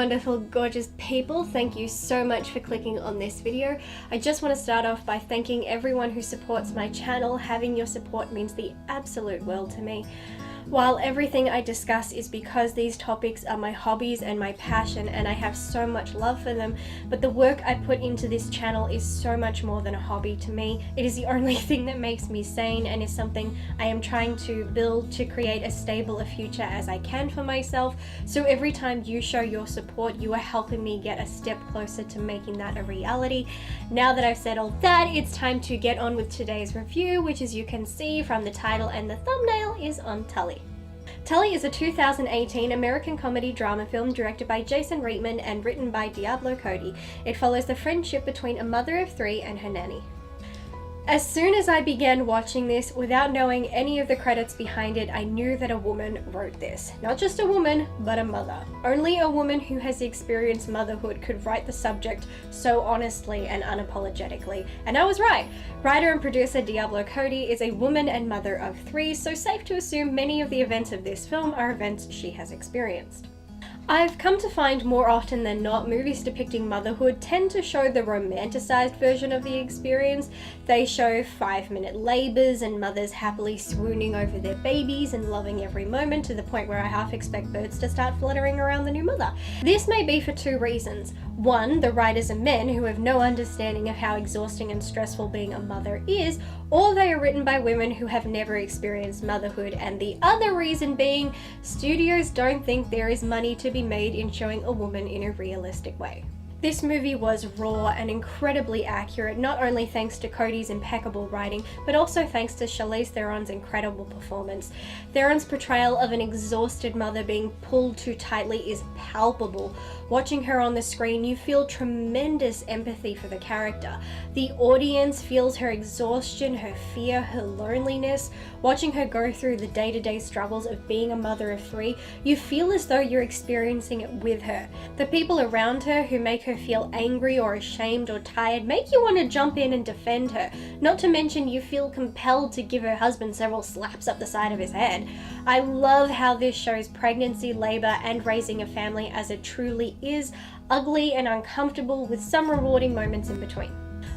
wonderful, gorgeous people. Thank you so much for clicking on this video. I just want to start off by thanking everyone who supports my channel. Having your support means the absolute world to me. While everything I discuss is because these topics are my hobbies and my passion and I have so much love for them, but the work I put into this channel is so much more than a hobby to me. It is the only thing that makes me sane and is something I am trying to build to create as stable a future as I can for myself. So every time you show your support, you are helping me get a step closer to making that a reality. Now that I've said all that, it's time to get on with today's review, which, as you can see from the title and the thumbnail, is on Tully. Tully is a 2018 American comedy drama film directed by Jason Reitman and written by Diablo Cody. It follows the friendship between a mother of three and her nanny. As soon as I began watching this, without knowing any of the credits behind it, I knew that a woman wrote this. Not just a woman, but a mother. Only a woman who has experienced motherhood could write the subject so honestly and unapologetically. And I was right. Writer and producer Diablo Cody is a woman and mother of three, so safe to assume many of the events of this film are events she has experienced. I've come to find more often than not, movies depicting motherhood tend to show the romanticized version of the experience. They show 5-minute labors and mothers happily swooning over their babies and loving every moment to the point where I half expect birds to start fluttering around the new mother. This may be for two reasons. One, the writers are men who have no understanding of how exhausting and stressful being a mother is, or they are written by women who have never experienced motherhood, and the other reason being studios don't think there is money to be made in showing a woman in a realistic way. This movie was raw and incredibly accurate, not only thanks to Cody's impeccable writing, but also thanks to Charlize Theron's incredible performance. Theron's portrayal of an exhausted mother being pulled too tightly is palpable. Watching her on the screen, you feel tremendous empathy for the character. The audience feels her exhaustion, her fear, her loneliness. Watching her go through the day-to-day struggles of being a mother of three, you feel as though you're experiencing it with her. The people around her who make her feel angry or ashamed or tired make you want to jump in and defend her. Not to mention you feel compelled to give her husband several slaps up the side of his head. I love how this shows pregnancy, labor, and raising a family as it truly is, ugly and uncomfortable with some rewarding moments in between.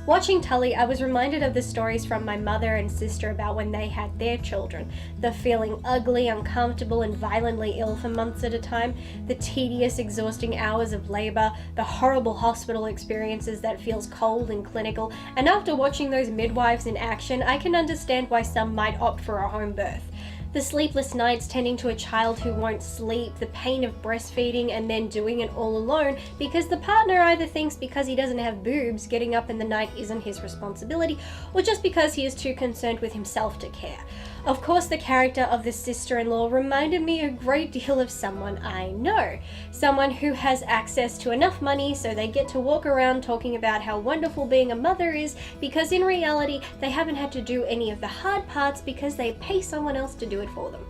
Watching Tully, I was reminded of the stories from my mother and sister about when they had their children. The feeling ugly, uncomfortable, and violently ill for months at a time, the tedious, exhausting hours of labor, the horrible hospital experiences that feels cold and clinical, and after watching those midwives in action, I can understand why some might opt for a home birth. The sleepless nights tending to a child who won't sleep, the pain of breastfeeding and then doing it all alone because the partner either thinks because he doesn't have boobs, getting up in the night isn't his responsibility, or just because he is too concerned with himself to care. Of course, the character of the sister-in-law reminded me a great deal of someone I know. Someone who has access to enough money so they get to walk around talking about how wonderful being a mother is, because in reality, they haven't had to do any of the hard parts because they pay someone else to do it for them.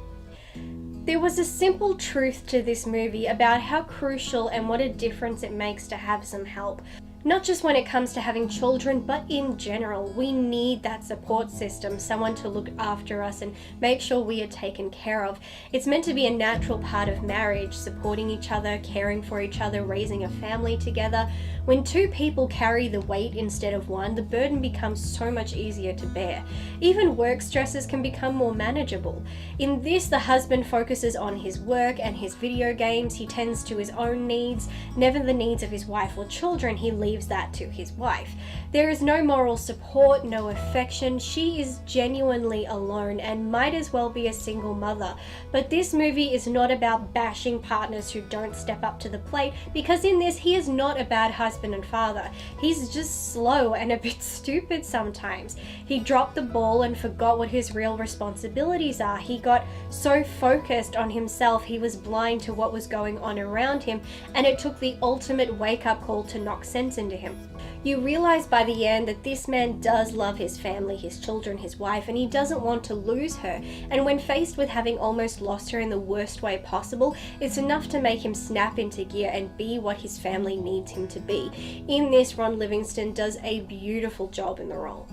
There was a simple truth to this movie about how crucial and what a difference it makes to have some help. Not just when it comes to having children, but in general. We need that support system, someone to look after us and make sure we are taken care of. It's meant to be a natural part of marriage, supporting each other, caring for each other, raising a family together. When two people carry the weight instead of one, the burden becomes so much easier to bear. Even work stresses can become more manageable. In this, the husband focuses on his work and his video games. He tends to his own needs, never the needs of his wife or children. He leaves that to his wife. There is no moral support, no affection. She is genuinely alone and might as well be a single mother. But this movie is not about bashing partners who don't step up to the plate, because in this, he is not a bad husband and father. He's just slow and a bit stupid sometimes. He dropped the ball and forgot what his real responsibilities are. He got so focused on himself, he was blind to what was going on around him, and it took the ultimate wake-up call to knock sense into him. You realize by the end that this man does love his family, his children, his wife, and he doesn't want to lose her. And when faced with having almost lost her in the worst way possible, it's enough to make him snap into gear and be what his family needs him to be. In this, Ron Livingston does a beautiful job in the role.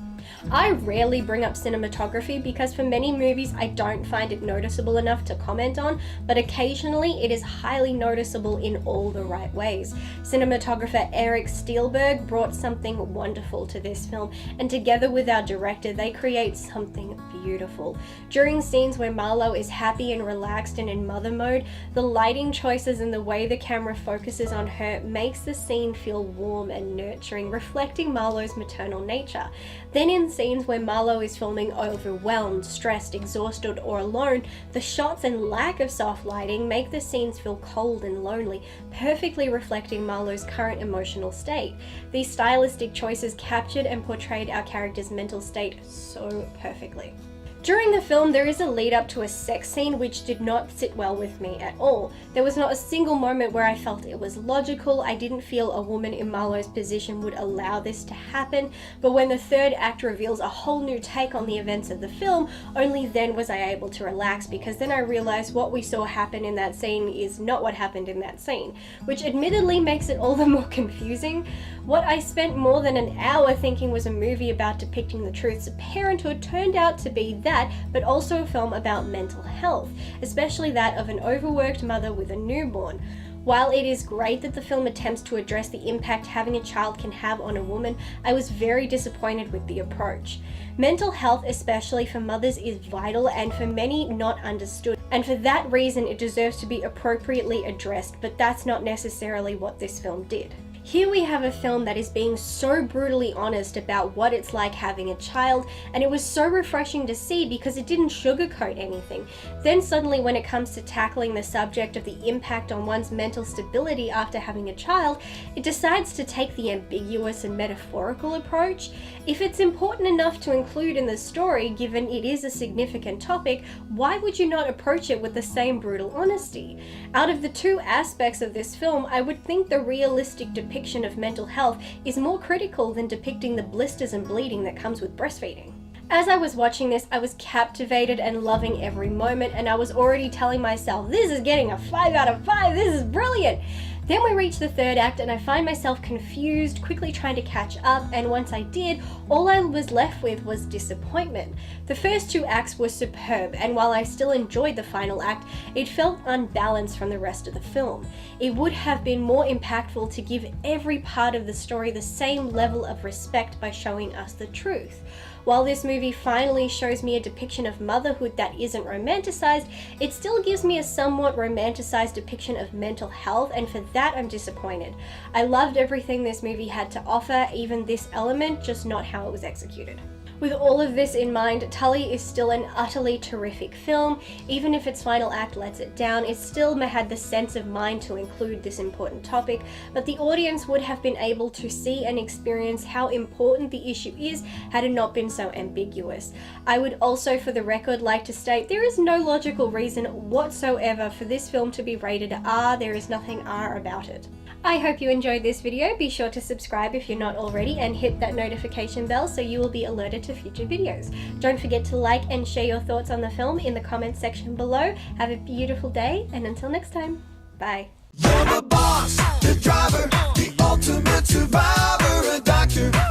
I rarely bring up cinematography because for many movies I don't find it noticeable enough to comment on, but occasionally it is highly noticeable in all the right ways. Cinematographer Eric Steelberg brought something wonderful to this film, and together with our director they create something beautiful. During scenes where Marlo is happy and relaxed and in mother mode, the lighting choices and the way the camera focuses on her makes the scene feel warm and nurturing, reflecting Marlo's maternal nature. Then in scenes where Marlo is filming overwhelmed, stressed, exhausted, or alone, the shots and lack of soft lighting make the scenes feel cold and lonely, perfectly reflecting Marlo's current emotional state. These stylistic choices captured and portrayed our character's mental state so perfectly. During the film, there is a lead up to a sex scene which did not sit well with me at all. There was not a single moment where I felt it was logical. I didn't feel a woman in Marlo's position would allow this to happen, but when the third act reveals a whole new take on the events of the film, only then was I able to relax, because then I realized what we saw happen in that scene is not what happened in that scene, which admittedly makes it all the more confusing. What I spent more than an hour thinking was a movie about depicting the truths of parenthood turned out to be that, but also a film about mental health, especially that of an overworked mother with a newborn. While it is great that the film attempts to address the impact having a child can have on a woman, I was very disappointed with the approach. Mental health, especially for mothers, is vital and for many not understood, and for that reason it deserves to be appropriately addressed, but that's not necessarily what this film did. Here we have a film that is being so brutally honest about what it's like having a child, and it was so refreshing to see because it didn't sugarcoat anything. Then suddenly when it comes to tackling the subject of the impact on one's mental stability after having a child, it decides to take the ambiguous and metaphorical approach. If it's important enough to include in the story, given it is a significant topic, why would you not approach it with the same brutal honesty? Out of the two aspects of this film, I would think the realistic depiction of mental health is more critical than depicting the blisters and bleeding that comes with breastfeeding. As I was watching this, I was captivated and loving every moment, and I was already telling myself, this is getting a 5 out of 5, this is brilliant! Then we reach the third act and I find myself confused, quickly trying to catch up, and once I did, all I was left with was disappointment. The first two acts were superb, and while I still enjoyed the final act, it felt unbalanced from the rest of the film. It would have been more impactful to give every part of the story the same level of respect by showing us the truth. While this movie finally shows me a depiction of motherhood that isn't romanticized, it still gives me a somewhat romanticized depiction of mental health, and for that I'm disappointed. I loved everything this movie had to offer, even this element, just not how it was executed. With all of this in mind, Tully is still an utterly terrific film. Even if its final act lets it down, it still had the sense of mind to include this important topic, but the audience would have been able to see and experience how important the issue is had it not been so ambiguous. I would also, for the record, like to state there is no logical reason whatsoever for this film to be rated R. There is nothing R about it. I hope you enjoyed this video. Be sure to subscribe if you're not already and hit that notification bell so you will be alerted to future videos. Don't forget to like and share your thoughts on the film in the comments section below. Have a beautiful day, and until next time, bye. You're the boss, the driver, the ultimate survivor, a doctor.